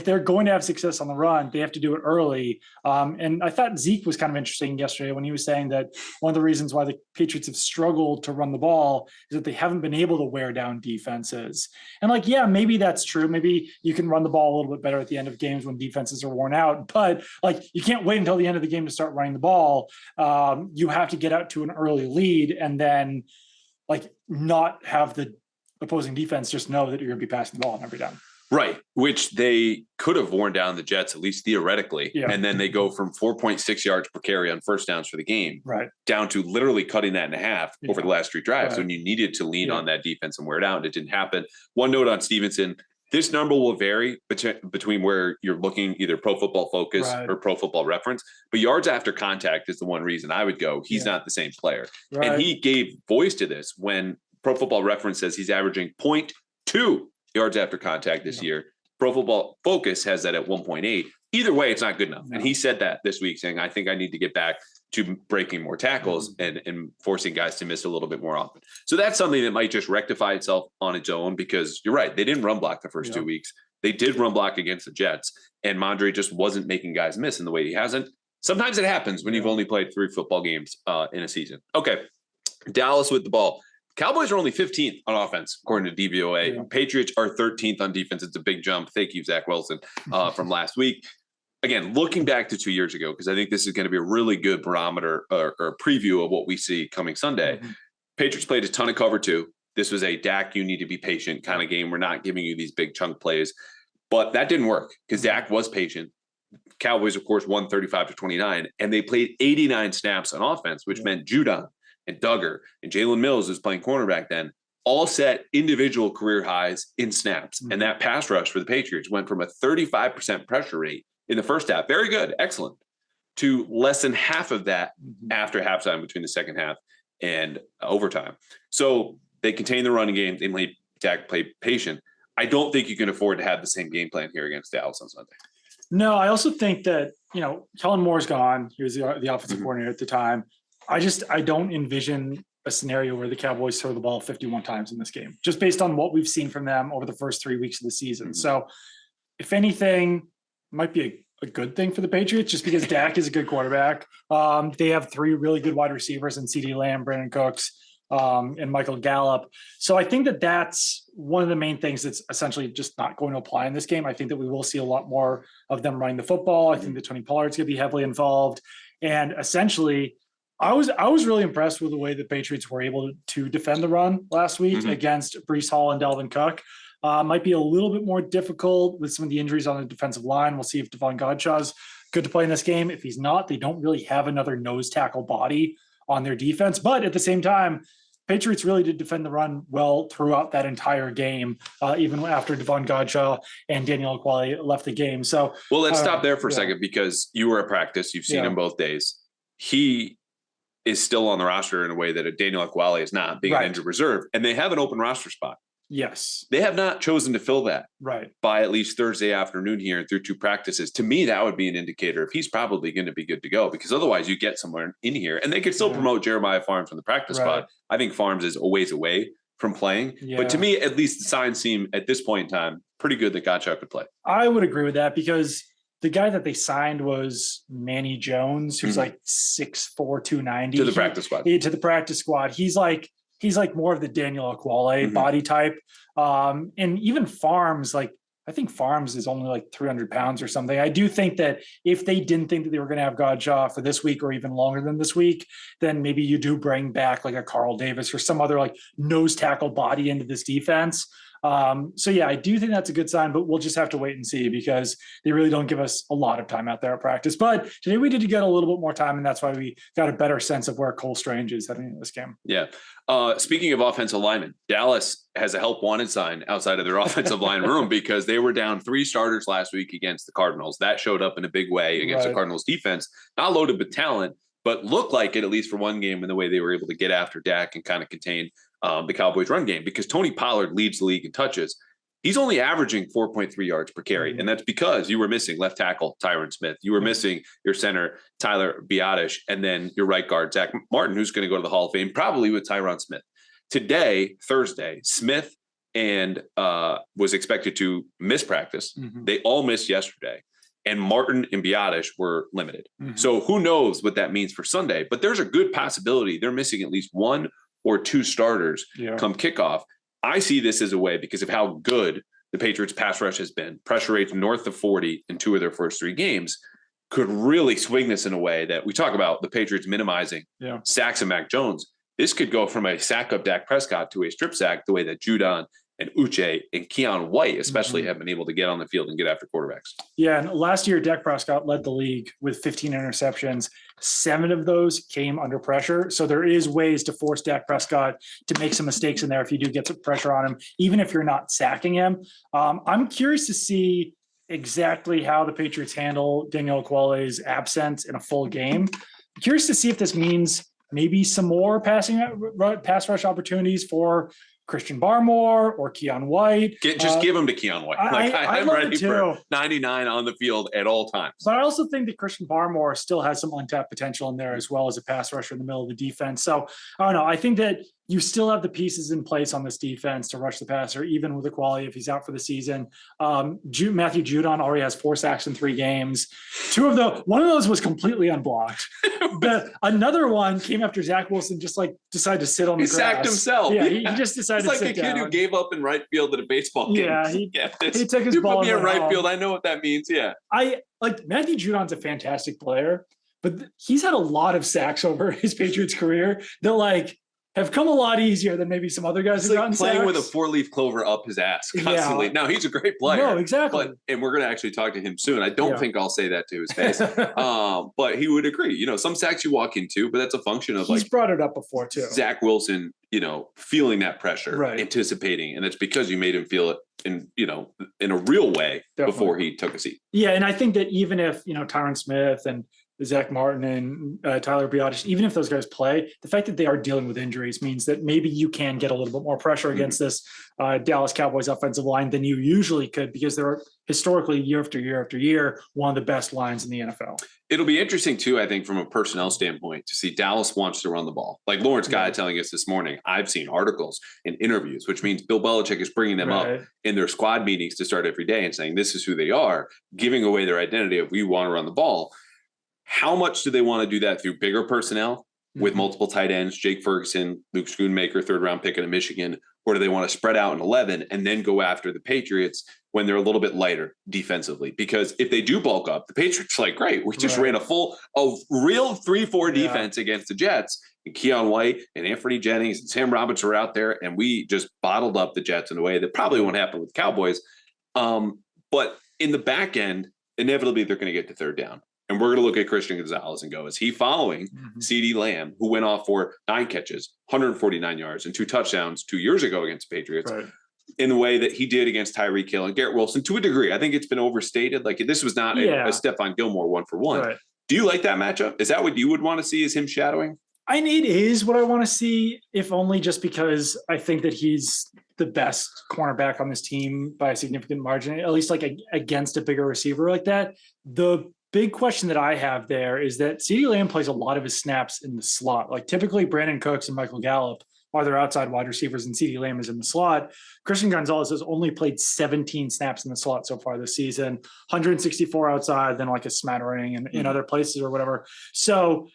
they're going to have success on the run, they have to do it early. And I thought Zeke was kind of interesting yesterday when he was saying that one of the reasons why the Patriots have struggled to run the ball is that they haven't been able to wear down defenses. And like, yeah, maybe that's true. Maybe you can run the ball a little bit better at the end of games when defenses are worn out, but like, you can't wait until the end of the game to start running the ball. You have to get out to an early lead and then like not have the opposing defense just know that you're going to be passing the ball every down. Right. Which they could have worn down the Jets, at least theoretically. Yeah. And then they go from 4.6 yards per carry on first downs for the game down to literally cutting that in half over the last three drives when you needed to lean on that defense and wear it out. And it didn't happen. One note on Stevenson, this number will vary between where you're looking, either Pro Football Focus or Pro Football Reference. But yards after contact is the one reason I would go, he's not the same player. And he gave voice to this when Pro Football Reference says he's averaging 0.2 yards after contact this year. Pro Football Focus has that at 1.8. Either way, it's not good enough. And he said that this week, saying, I think I need to get back to breaking more tackles and forcing guys to miss a little bit more often. So that's something that might just rectify itself on its own, because you're right. They didn't run block the first 2 weeks. They did run block against the Jets, and Mondre just wasn't making guys miss in the way he hasn't. Sometimes it happens when you've only played 3 football games in a season. Okay, Dallas with the ball. Cowboys are only 15th on offense, according to DVOA. Yeah. Patriots are 13th on defense. It's a big jump. Thank you, Zach Wilson, from last week. Again, looking back to 2 years ago, because I think this is going to be a really good barometer or preview of what we see coming Sunday. Patriots played a ton of cover 2. This was a Dak, you need to be patient kind of game. We're not giving you these big chunk plays. But that didn't work because Dak was patient. Cowboys, of course, won 35-29, and they played 89 snaps on offense, which meant Judon and Duggar and Jalen Mills, who's playing cornerback then, all set individual career highs in snaps. And that pass rush for the Patriots went from a 35% pressure rate in the first half, very good, excellent, to less than half of that after halftime between the second half and overtime. So they contained the running game. They made Dak play patient. I don't think you can afford to have the same game plan here against Dallas on Sunday. No, I also think that, Kellen Moore's gone. He was the offensive coordinator at the time. I don't envision a scenario where the Cowboys throw the ball 51 times in this game, just based on what we've seen from them over the first 3 weeks of the season. So if anything, it might be a good thing for the Patriots just because Dak is a good quarterback. They have 3 really good wide receivers in CeeDee Lamb, Brandon Cooks, and Michael Gallup. So I think that that's one of the main things that's essentially just not going to apply in this game. I think that we will see a lot more of them running the football. I think that Tony Pollard's going to be heavily involved. And essentially, I was really impressed with the way the Patriots were able to defend the run last week against Breece Hall and Dalvin Cook. Might be a little bit more difficult with some of the injuries on the defensive line. We'll see if Devon Godshaw's good to play in this game. If he's not, they don't really have another nose tackle body on their defense. But at the same time, Patriots really did defend the run well throughout that entire game, even after Devon Godshaw and Daniel Aquale left the game. So, well, let's stop there for a second because you were at practice. You've seen him both days. He is still on the roster in a way that a Daniel Aquale is not, being an injured reserve, and they have an open roster spot. Yes. They have not chosen to fill that by at least Thursday afternoon here through 2 practices. To me, that would be an indicator if he's probably going to be good to go, because otherwise you get somewhere in here and they could still promote Jeremiah Farms from the practice spot. I think Farms is a ways away from playing, but to me, at least the signs seem at this point in time pretty good that Gottschalk could play. I would agree with that because the guy that they signed was Manny Jones, who's like 6'4", 290 to the practice squad. To the practice squad. He's like more of the Daniel Aquale body type. And even Farms, I think Farms is only like 300 pounds or something. I do think that if they didn't think that they were going to have Godshaw for this week or even longer than this week, then maybe you do bring back like a Carl Davis or some other like nose tackle body into this defense. So yeah, I do think that's a good sign, but we'll just have to wait and see because they really don't give us a lot of time out there at practice. But today we did get a little bit more time, and that's why we got a better sense of where Cole Strange is heading into this game. Yeah. Speaking of offensive linemen, Dallas has a help wanted sign outside of their offensive line room because they were down 3 starters last week against the Cardinals. That showed up in a big way against the Cardinals defense, not loaded with talent, but looked like it at least for one game in the way they were able to get after Dak and kind of contain the Cowboys run game, because Tony Pollard leads the league in touches. He's only averaging 4.3 yards per carry. And that's because you were missing left tackle Tyron Smith. You were missing your center Tyler Biadasz, and then your right guard Zach Martin, who's going to go to the Hall of Fame, probably with Tyron Smith. Today, Thursday, Smith and was expected to miss practice. They all missed yesterday. And Martin and Biadasz were limited. So who knows what that means for Sunday, but there's a good possibility they're missing at least 1 or 2 starters come kickoff. I see this as a way, because of how good the Patriots pass rush has been, pressure rates north of 40 in 2 of their first 3 games, could really swing this in a way that we talk about the Patriots minimizing sacks of Mac Jones. This could go from a sack of Dak Prescott to a strip sack, the way that Judon and Uche and Keon White especially have been able to get on the field and get after quarterbacks. Yeah, and last year Dak Prescott led the league with 15 interceptions. 7 of those came under pressure. So there is ways to force Dak Prescott to make some mistakes in there if you do get some pressure on him, even if you're not sacking him. I'm curious to see exactly how the Patriots handle Daniel Aquale's absence in a full game. I'm curious to see if this means maybe some more pass rush opportunities for Christian Barmore or Keon White. Just give him to Keon White. I'm ready for 99 on the field at all times. But I also think that Christian Barmore still has some untapped potential in there as well as a pass rusher in the middle of the defense. So I don't know. I think that you still have the pieces in place on this defense to rush the passer, even with the quality if he's out for the season. Matthew Judon already has 4 sacks in 3 games. One of those was completely unblocked. Another one came after Zach Wilson just like decided to sit on the grass. He sacked himself. Yeah, he just decided to sit down. It's like a kid who gave up in right field at a baseball game. Yeah, he took his you ball. Put me in right field. I know what that means. Yeah. Matthew Judon's a fantastic player, but he's had a lot of sacks over his Patriots career that have come a lot easier than maybe some other guys who've gotten playing sacks. with a 4-leaf clover up his ass constantly. Yeah. No, he's a great player. No, exactly. And we're going to actually talk to him soon. I don't think I'll say that to his face. But he would agree. Some sacks you walk into, but that's a function of he's brought it up before too. Zach Wilson, feeling that pressure, right. Anticipating, and it's because you made him feel it in a real way. Definitely. Before he took a seat. Yeah, and I think that even if Tyron Smith and Zach Martin and Tyler Biadasz, even if those guys play, the fact that they are dealing with injuries means that maybe you can get a little bit more pressure against this Dallas Cowboys offensive line than you usually could, because they're historically year after year after year one of the best lines in the NFL. It'll be interesting too, I think, from a personnel standpoint, to see Dallas wants to run the ball. Like Lawrence Guy telling us this morning, I've seen articles and interviews, which means Bill Belichick is bringing them up in their squad meetings to start every day and saying this is who they are, giving away their identity of we want to run the ball. How much do they want to do that through bigger personnel with multiple tight ends, Jake Ferguson, Luke Schoonmaker, 3rd-round pick out of Michigan, or do they want to spread out in 11 and then go after the Patriots when they're a little bit lighter defensively? Because if they do bulk up, the Patriots are like, great, we just ran a real 3-4 defense against the Jets. And Keon White and Anthony Jennings and Sam Roberts were out there, and we just bottled up the Jets in a way that probably won't happen with the Cowboys. But in the back end, inevitably they're going to get to 3rd down. And we're going to look at Christian Gonzalez and go, is he following CeeDee Lamb, who went off for 9 catches, 149 yards, and 2 touchdowns 2 years ago against the Patriots, in the way that he did against Tyreek Hill and Garrett Wilson to a degree? I think it's been overstated. Like, this was not a Stephon Gilmore 1-for-1. Right. Do you like that matchup? Is that what you would want to see, is him shadowing? I mean, it is what I want to see, if only just because I think that he's the best cornerback on this team by a significant margin, at least against a bigger receiver like that. The big question that I have there is that CeeDee Lamb plays a lot of his snaps in the slot. Like typically Brandon Cooks and Michael Gallup are their outside wide receivers and CeeDee Lamb is in the slot. Christian Gonzalez has only played 17 snaps in the slot so far this season, 164 outside, then a smattering in other places or whatever. So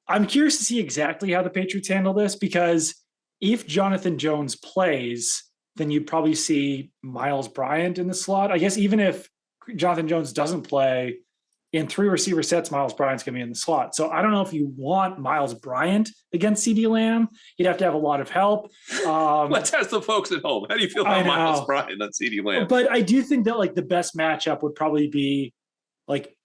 I'm curious to see exactly how the Patriots handle this, because if Jonathan Jones plays, then you'd probably see Miles Bryant in the slot. I guess even if Jonathan Jones doesn't play, in 3 receiver sets, Miles Bryant's going to be in the slot. So I don't know if you want Miles Bryant against CeeDee Lamb. He'd have to have a lot of help. Let's ask the folks at home. How do you feel about Miles Bryant on CeeDee Lamb? But I do think that the best matchup would probably be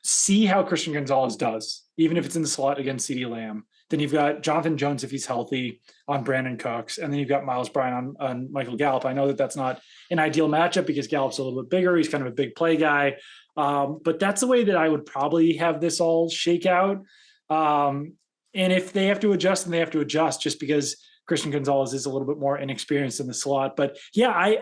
see how Christian Gonzalez does, even if it's in the slot against CeeDee Lamb. Then you've got Jonathan Jones, if he's healthy, on Brandon Cooks. And then you've got Miles Bryant on Michael Gallup. I know that that's not an ideal matchup because Gallup's a little bit bigger. He's kind of a big play guy. But that's the way that I would probably have this all shake out. And if they have to adjust, then they have to adjust, just because Christian Gonzalez is a little bit more inexperienced in the slot. But yeah,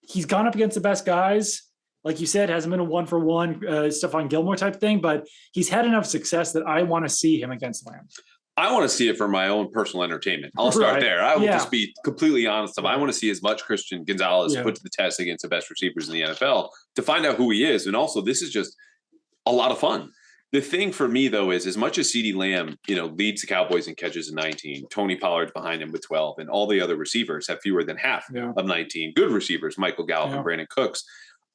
he's gone up against the best guys. Like you said, hasn't been a 1-for-1 Stephon Gilmore type thing, but he's had enough success that I want to see him against Lamb. I want to see it for my own personal entertainment. I'll start there. I will just be completely honest. I want to see as much Christian Gonzalez put to the test against the best receivers in the NFL to find out who he is. And also, this is just a lot of fun. The thing for me, though, is as much as CeeDee Lamb, leads the Cowboys in catches in 19, Tony Pollard's behind him with 12, and all the other receivers have fewer than half of 19 good receivers, Michael Gallup and Brandon Cooks.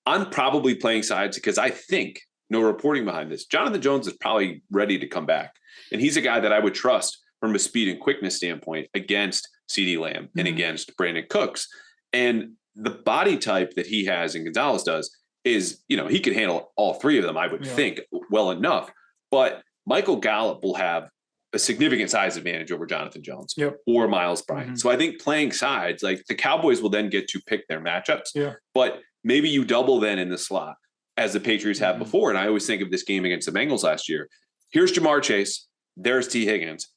I'm probably playing sides because I think, no reporting behind this, Jonathan Jones is probably ready to come back. And he's a guy that I would trust from a speed and quickness standpoint against CeeDee Lamb and against Brandon Cooks. And the body type that he has and Gonzalez does is, he could handle all 3 of them, I would think, well enough. But Michael Gallup will have a significant size advantage over Jonathan Jones or Miles Bryant. So I think playing sides, the Cowboys will then get to pick their matchups. But maybe you double then in the slot, as the Patriots have before. And I always think of this game against the Bengals last year. Here's Jamar Chase. There's T. Higgins.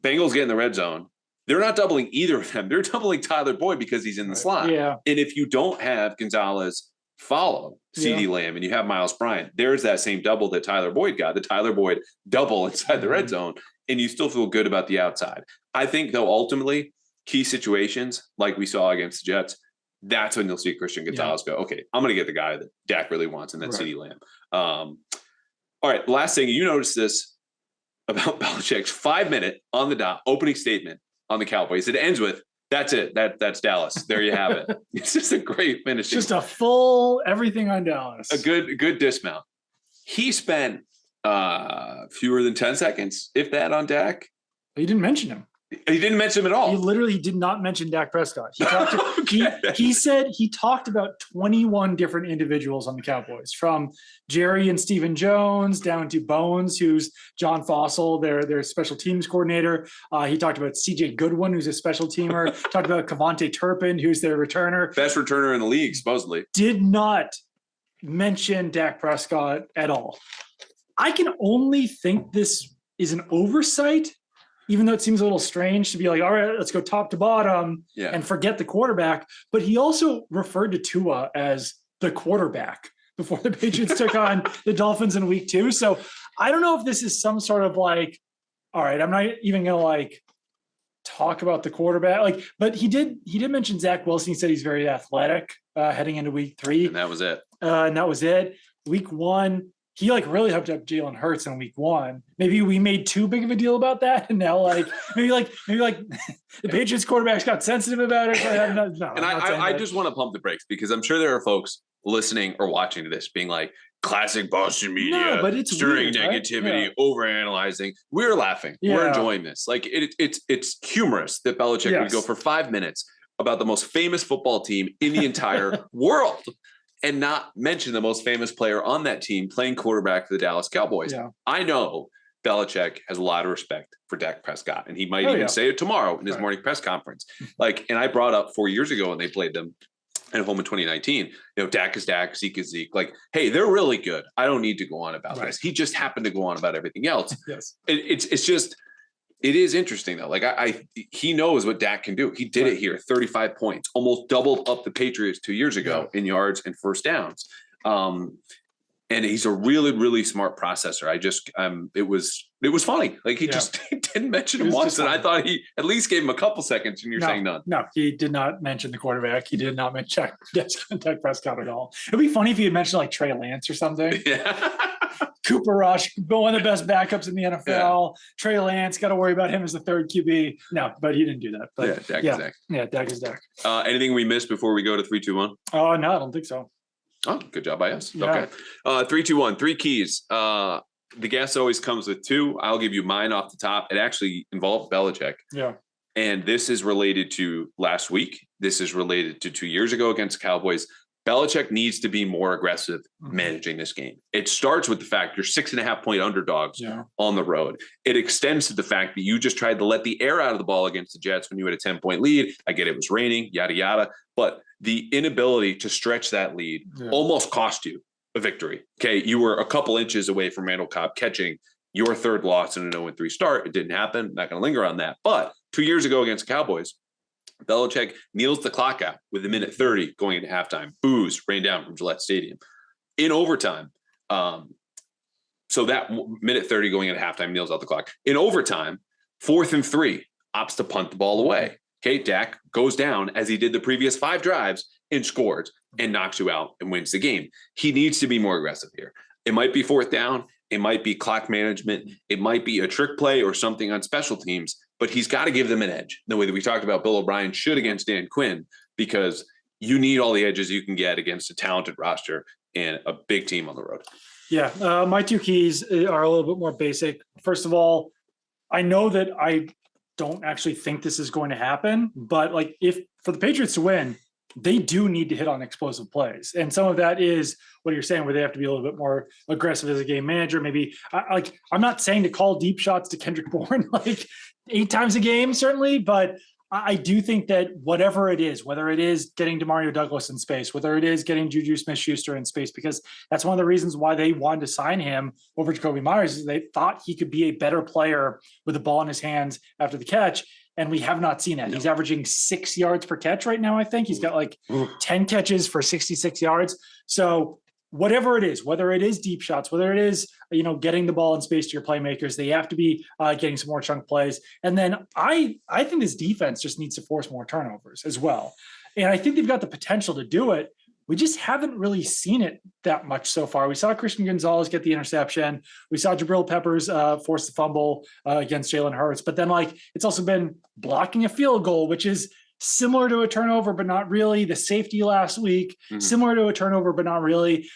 Bengals get in the red zone. They're not doubling either of them. They're doubling Tyler Boyd because he's in the slot. And if you don't have Gonzalez follow CeeDee Lamb and you have Miles Bryant, there's that same double that Tyler Boyd got, the Tyler Boyd double inside the red zone, and you still feel good about the outside. I think, though, ultimately, key situations like we saw against the Jets, that's when you'll see Christian Gonzalez go, okay, I'm going to get the guy that Dak really wants, and that's CeeDee Lamb. All right, last thing, you noticed this about Belichick's 5-minute on the dot opening statement on the Cowboys. It ends with, that's it. That's Dallas. There you have it. It's just a great finish. Just a full everything on Dallas. A good dismount. He spent fewer than 10 seconds, if that, on Dak. He didn't mention him. He didn't mention him at all. He literally did not mention Dak Prescott. He talked he said he talked about 21 different individuals on the Cowboys, from Jerry and Stephen Jones down to Bones, who's John Fossil, their special teams coordinator. He talked about CJ Goodwin, who's a special teamer. Talked about Kevontae Turpin, who's their returner. Best returner in the league, supposedly. Did not mention Dak Prescott at all. I can only think this is an oversight, even though it seems a little strange to be like, all right, let's go top to bottom and forget the quarterback. But he also referred to Tua as the quarterback before the Patriots took on the Dolphins in week 2. So I don't know if this is some sort of like, all right, I'm not even going to like talk about the quarterback. But he did mention Zach Wilson. He said he's very athletic heading into week 3. And that was it. Week 1. He really hyped up Jalen Hurts in week 1. Maybe we made too big of a deal about that, and now maybe the Patriots quarterbacks got sensitive about it. I just want to pump the brakes, because I'm sure there are folks listening or watching to this being like, classic Boston media, but it's stirring weird, negativity, right? overanalyzing. We're laughing. We're enjoying this. It's humorous that Belichick would go for 5 minutes about the most famous football team in the entire world, and not mention the most famous player on that team playing quarterback for the Dallas Cowboys. Yeah. I know Belichick has a lot of respect for Dak Prescott, and he might even say it tomorrow in his morning press conference. And I brought up 4 years ago when they played them at home in 2019, Dak is Dak, Zeke is Zeke. Hey, they're really good. I don't need to go on about this. He just happened to go on about everything else. Yes. It is interesting though. He knows what Dak can do. He did it here, 35 points, almost doubled up the Patriots 2 years ago in yards and first downs. And he's a really, really smart processor. It was funny. He just didn't mention him once. And I thought he at least gave him a couple seconds, and you're saying none. No, he did not mention the quarterback. He did not mention Dak Prescott at all. It'd be funny if he had mentioned Trey Lance or something. Yeah. Cooper Rush, one of the best backups in the NFL. Yeah. Trey Lance, got to worry about him as the third QB. No, but he didn't do that. But Dak is Dak. Yeah, Dak is Dak. Anything we missed before we go to 3, 2, 1? No, I don't think so. Oh, good job by us. Yeah. Okay. 3, 2, 1. 3 keys. The guest always comes with 2. I'll give you mine off the top. It actually involves Belichick. Yeah. And this is related to last week. This is related to 2 years ago against the Cowboys. Belichick needs to be more aggressive managing this game. It starts with the fact you're 6.5-point underdogs on the road. It extends to the fact that you just tried to let the air out of the ball against the Jets when you had a 10-point lead. I get it was raining, yada, yada. But the inability to stretch that lead almost cost you a victory. Okay, you were a couple inches away from Randall Cobb catching your third loss in an 0-3 start. It didn't happen. Not going to linger on that. But 2 years ago against the Cowboys, Belichick kneels the clock out with 1:30 going into halftime. Boos rain down from Gillette Stadium. In overtime, so that 1:30 going into halftime, kneels out the clock. In overtime, 4th and 3, opts to punt the ball away. Okay, Dak goes down as he did the previous 5 drives and scores and knocks you out and wins the game. He needs to be more aggressive here. It might be 4th down. It might be clock management. It might be a trick play or something on special teams, but he's got to give them an edge. The way that we talked about Bill O'Brien should against Dan Quinn, because you need all the edges you can get against a talented roster and a big team on the road. Yeah. My 2 keys are a little bit more basic. First of all, I know that I don't actually think this is going to happen, but if for the Patriots to win, they do need to hit on explosive plays. And some of that is what you're saying, where they have to be a little bit more aggressive as a game manager. Maybe I'm not saying to call deep shots to Kendrick Bourne 8 times a game, certainly, but I do think that whatever it is, whether it is getting DeMario Douglas in space, whether it is getting Juju Smith-Schuster in space, because that's one of the reasons why they wanted to sign him over Jacoby Myers, is they thought he could be a better player with the ball in his hands after the catch. And we have not seen that. No. He's averaging 6 yards per catch right now, I think. He's got 10 catches for 66 yards. So whatever it is, whether it is deep shots, whether it is, getting the ball in space to your playmakers, they have to be getting some more chunk plays. And then I think this defense just needs to force more turnovers as well. And I think they've got the potential to do it. We just haven't really seen it that much so far. We saw Christian Gonzalez get the interception. We saw Jabril Peppers force the fumble against Jalen Hurts. But then, it's also been blocking a field goal, which is similar to a turnover, but not really. The safety last week, similar to a turnover, but not really.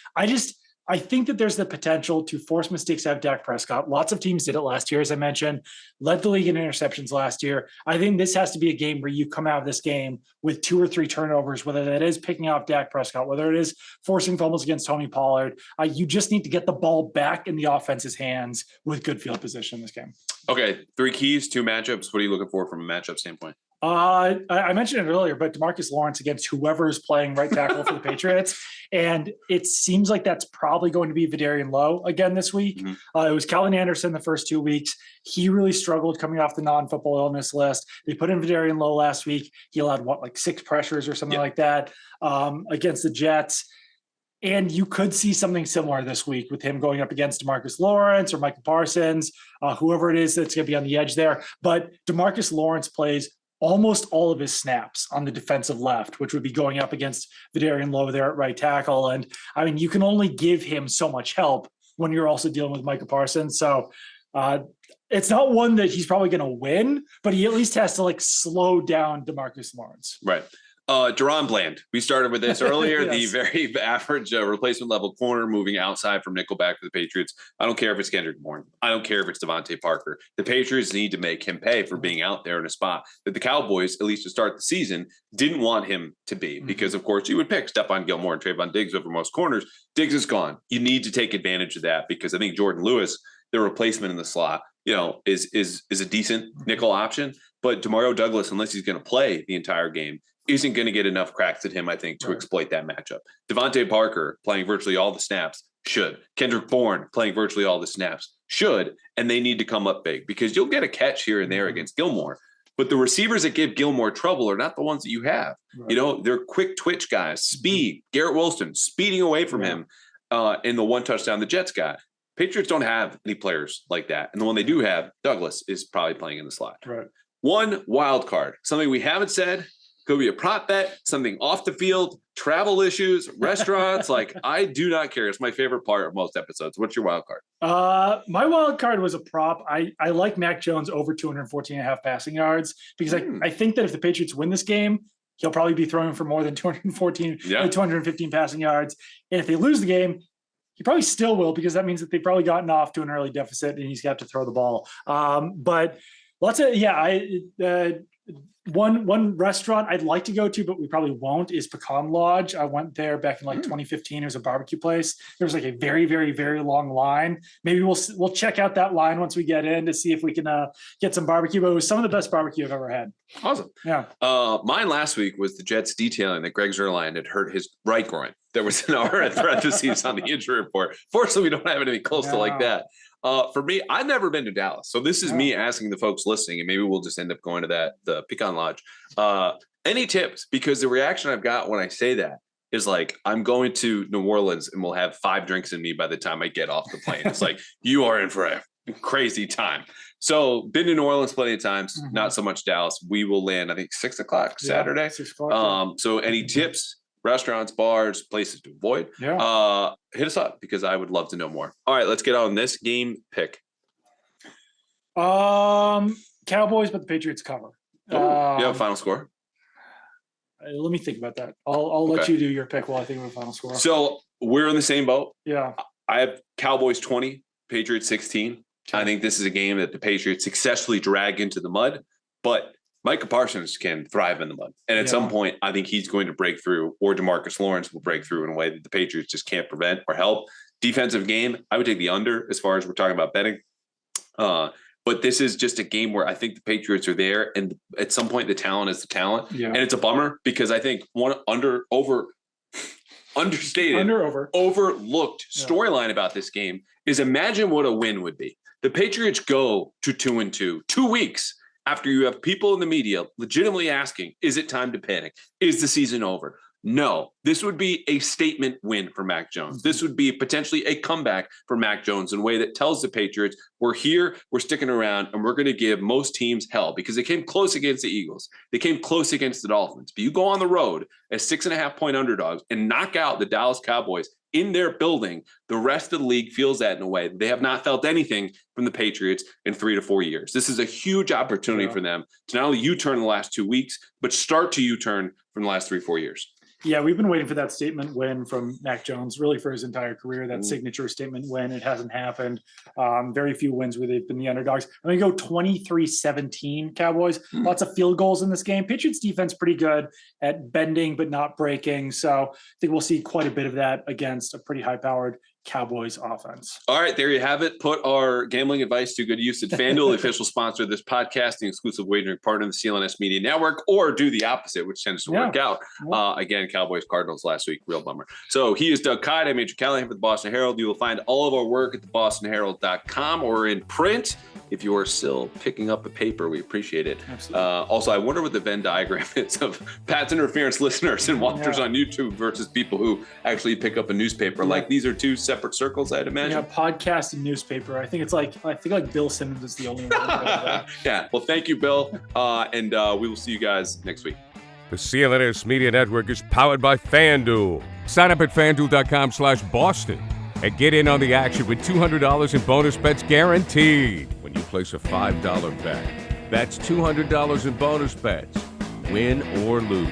I think that there's the potential to force mistakes out of Dak Prescott. Lots of teams did it last year, as I mentioned, led the league in interceptions last year. I think this has to be a game where you come out of this game with 2 or 3 turnovers, whether that is picking off Dak Prescott, whether it is forcing fumbles against Tony Pollard. You just need to get the ball back in the offense's hands with good field position in this game. Okay, 3 keys, 2 matchups. What are you looking for from a matchup standpoint? I mentioned it earlier, but DeMarcus Lawrence against whoever is playing right tackle for the Patriots. And it seems like that's probably going to be Vidarian Lowe again this week. It was Calvin Anderson the first 2 weeks. He really struggled coming off the non-football illness list. They put in Vidarian Lowe last week. He allowed 6 pressures or something like that against the Jets. And you could see something similar this week with him going up against DeMarcus Lawrence or Micah Parsons, whoever it is that's going to be on the edge there. But DeMarcus Lawrence plays almost all of his snaps on the defensive left, which would be going up against Vidarian Lowe there at right tackle. And I mean, you can only give him so much help when you're also dealing with Micah Parsons. So it's not one that he's probably going to win, but he at least has to slow down DeMarcus Lawrence. Right. Deron Bland. We started with this earlier. Yes. The very average replacement level corner moving outside from nickelback for the Patriots. I don't care if it's Kendrick Bourne. I don't care if it's Devontae Parker. The Patriots need to make him pay for being out there in a spot that the Cowboys, at least to start the season, didn't want him to be. Because, of course, you would pick Stephon Gilmore and Trayvon Diggs over most corners. Diggs is gone. You need to take advantage of that because I think Jordan Lewis, the replacement in the slot, is a decent nickel option. But Demario Douglas, unless he's going to play the entire game, isn't going to get enough cracks at him, I think, to exploit that matchup. Devontae Parker playing virtually all the snaps should. Kendrick Bourne playing virtually all the snaps should. And they need to come up big because you'll get a catch here and there against Gilmore. But the receivers that give Gilmore trouble are not the ones that you have. Right. They're quick twitch guys, speed. Garrett Wilson speeding away from him in the 1 touchdown the Jets got. Patriots don't have any players like that. And the one they do have, Douglas, is probably playing in the slot. Right. One wild card, something we haven't said. Could be a prop bet, something off the field, travel issues, restaurants. I do not care. It's my favorite part of most episodes. What's your wild card? My wild card was a prop. I like Mac Jones over 214.5 passing yards because I think that if the Patriots win this game, he'll probably be throwing for more than 215 passing yards. And if they lose the game, he probably still will because that means that they've probably gotten off to an early deficit and he's got to throw the ball. But lots of, One restaurant I'd like to go to, but we probably won't, is Pecan Lodge. I went there back in 2015. It was a barbecue place. There was a very, very, very long line. Maybe we'll check out that line once we get in to see if we can get some barbecue. But it was some of the best barbecue I've ever had. Awesome. Yeah. Mine last week was the Jets detailing that Greg Zuerlein had hurt his right groin. There was an R in parentheses on the injury report. Fortunately, we don't have anything close to like that. For me, I've never been to Dallas. So this is me asking the folks listening, and maybe we'll just end up going to the Pecan Lodge. Any tips? Because the reaction I've got when I say that is I'm going to New Orleans and we'll have 5 drinks in me by the time I get off the plane. It's you are in for a crazy time. So been to New Orleans plenty of times, not so much Dallas. We will land, I think, 6 o'clock Saturday. 6 o'clock. So any tips? Restaurants, bars, places to avoid. Yeah. Hit us up because I would love to know more. All right, let's get on this game pick. Cowboys, but the Patriots cover. You have a final score? Let me think about that. I'll let you do your pick while I think of a final score. So we're in the same boat. Yeah. I have Cowboys 20, Patriots 16. I think this is a game that the Patriots successfully drag into the mud, but Micah Parsons can thrive in the mud. And at some point, I think he's going to break through, or DeMarcus Lawrence will break through in a way that the Patriots just can't prevent or help. Defensive game, I would take the under as far as we're talking about betting. But this is just a game where I think the Patriots are there. And at some point, the talent is the talent. Yeah. And it's a bummer because I think one overlooked storyline about this game is imagine what a win would be. The Patriots go to 2-2, 2 weeks after you have people in the media legitimately asking, is it time to panic? Is the season over? No, this would be a statement win for Mac Jones. This would be potentially a comeback for Mac Jones in a way that tells the Patriots, we're here, we're sticking around, and we're going to give most teams hell because they came close against the Eagles. They came close against the Dolphins. But you go on the road as 6.5-point underdogs and knock out the Dallas Cowboys in their building, the rest of the league feels that in a way. They have not felt anything from the Patriots in 3 to 4 years. This is a huge opportunity for them to not only U-turn the last 2 weeks, but start to U-turn from the last 3-4 years. Yeah, we've been waiting for that statement win from Mac Jones really for his entire career, that signature statement win. It hasn't happened. Very few wins where they've been the underdogs. I'm going to go 23-17 Cowboys. Lots of field goals in this game. Patriots defense pretty good at bending but not breaking. So I think we'll see quite a bit of that against a pretty high-powered Cowboys offense. All right, there you have it. Put our gambling advice to good use at Fanduel, the official sponsor of this podcast, the exclusive wagering partner of the CLNS Media Network, or do the opposite, which tends to work out. Again, Cowboys Cardinals last week, real bummer. So he is Doug Kyed. I'm Andrew Callahan for the Boston Herald. You will find all of our work at thebostonherald.com or in print. If you are still picking up a paper, we appreciate it. Also, I wonder what the Venn diagram is of Pat's interference listeners and watchers on YouTube versus people who actually pick up a newspaper. Like these are two separate circles, I'd imagine. Yeah, podcast and newspaper. I think Bill Simmons is the only one. Yeah. Well, thank you, Bill. And we will see you guys next week. The CLNS Media Network is powered by FanDuel. Sign up at FanDuel.com/Boston and get in on the action with $200 in bonus bets guaranteed when you place a $5 bet. That's $200 in bonus bets, win or lose.